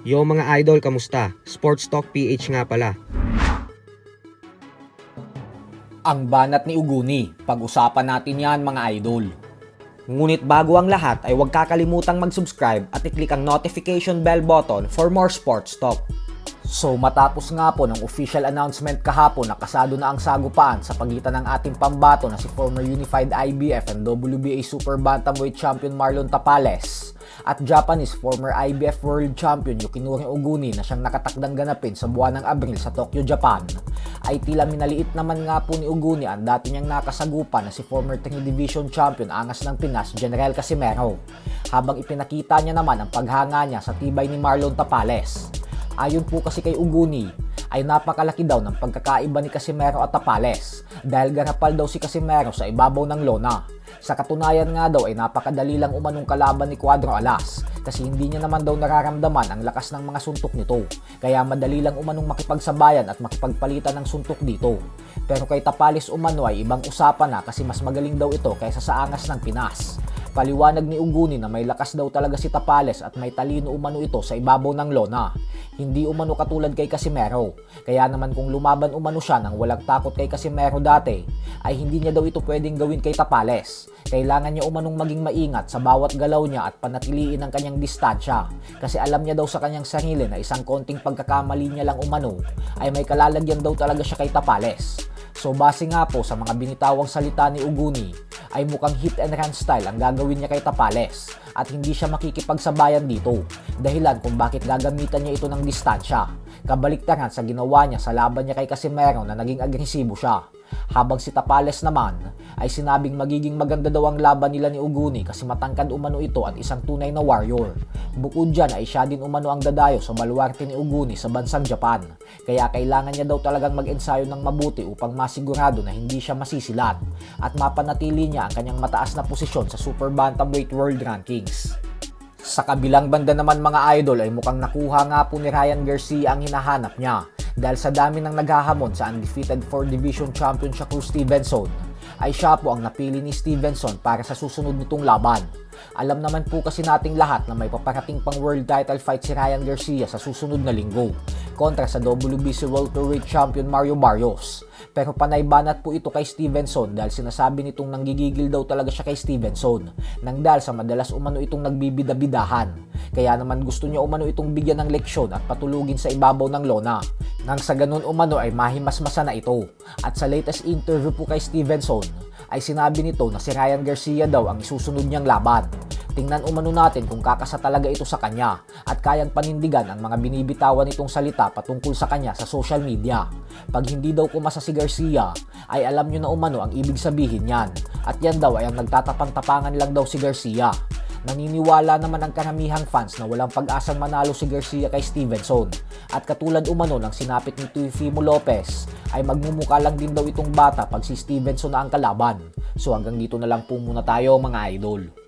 Yo mga idol, kamusta? Sports Talk PH nga pala. Ang banat ni Uguni, pag-usapan natin yan mga idol. Ngunit bago ang lahat ay huwag kakalimutang mag-subscribe at i-click ang notification bell button for more sports talk. So matapos nga po ng official announcement kahapon na kasado na ang sagupaan sa pagitan ng ating pambato na si former Unified IBF and WBA Super Bantamweight Champion Marlon Tapales at Japanese former IBF World Champion Yukinori Uguni na siyang nakatakdang ganapin sa buwan ng Abril sa Tokyo, Japan, ay tila minaliit naman nga po ni Uguni ang dati niyang nakasagupa na si former 3 Division Champion Angas ng Pinas General Casimero, habang ipinakita niya naman ang paghanga niya sa tibay ni Marlon Tapales. Ayon po kasi kay Uguni, ay napakalaki daw ng pagkakaiba ni Casimero at Tapales dahil garapal daw si Casimero sa ibabaw ng lona. Sa katunayan nga daw ay napakadali lang umanong kalaban ni Cuadro Alas kasi hindi niya naman daw nararamdaman ang lakas ng mga suntok nito, kaya madali lang umanong makipagsabayan at makipagpalitan ng suntok dito. Pero kay Tapales umano ay ibang usapan na kasi mas magaling daw ito kaysa sa Angas ng Pinas. Paliwanag ni Uguni na may lakas daw talaga si Tapales at may talino umano ito sa ibabaw ng lona. Hindi umano katulad kay Casimero. Kaya naman kung lumaban umano siya nang walang takot kay Casimero dati, ay hindi niya daw ito pwedeng gawin kay Tapales. Kailangan niya umanong maging maingat sa bawat galaw niya at panatiliin ang kanyang distansya. Kasi alam niya daw sa kanyang sarili na isang konting pagkakamali niya lang umano ay may kalalagyan daw talaga siya kay Tapales. So base nga po sa mga binitawang salita ni Uguni, ay mukhang hit and run style ang gagawin niya kay Tapales at hindi siya makikipagsabayan dito, dahilan kung bakit gagamitan niya ito ng distansya. Kabaliktaran sa ginawa niya sa laban niya kay Casimero na naging agresibo siya. Habang si Tapales naman ay sinabing magiging maganda daw ang laban nila ni Uguni kasi matangkad umano ito at isang tunay na warrior. Bukod dyan ay siya din umano ang dadayo sa baluarte ni Uguni sa bansang Japan. Kaya kailangan niya daw talagang mag-ensayo ng mabuti upang masigurado na hindi siya masisilat at mapanatili niya ang kanyang mataas na posisyon sa Super Bantamweight World Rankings. Sa kabilang banda naman mga idol ay mukhang nakuha nga po ni Ryan Garcia ang hinahanap niya dahil sa dami ng naghahamon sa undefeated 4 Division Champion Shakur Stevenson ay siya po ang napili ni Stevenson para sa susunod nitong laban. Alam naman po kasi nating lahat na may paparating pang world title fight si Ryan Garcia sa susunod na linggo kontra sa WBC Welterweight Champion Mario Barrios. Pero panay banat po ito kay Stevenson dahil sinasabi nitong nanggigigil daw talaga siya kay Stevenson nang dahil sa madalas umano itong nagbibidabidahan. Kaya naman gusto niya umano itong bigyan ng leksyon at patulugin sa ibabaw ng lona. Nang sa ganun umano ay mahimasmasa na ito. At sa latest interview po kay Stevenson ay sinabi nito na si Ryan Garcia daw ang isusunod niyang laban. Tingnan umano natin kung kakasa talaga ito sa kanya at kayang panindigan ang mga binibitawan nitong salita patungkol sa kanya sa social media. Pag hindi daw pumasa si Garcia, ay alam nyo na umano ang ibig sabihin yan. At yan daw ay ang nagtatapang-tapangan lang daw si Garcia. Naniniwala naman ang karamihang fans na walang pag-asang manalo si Garcia kay Stevenson. At katulad umano ng sinapit ni Teofimo Lopez, ay magmumukha lang din daw itong bata pag si Stevenson na ang kalaban. So hanggang dito na lang po muna tayo mga idol.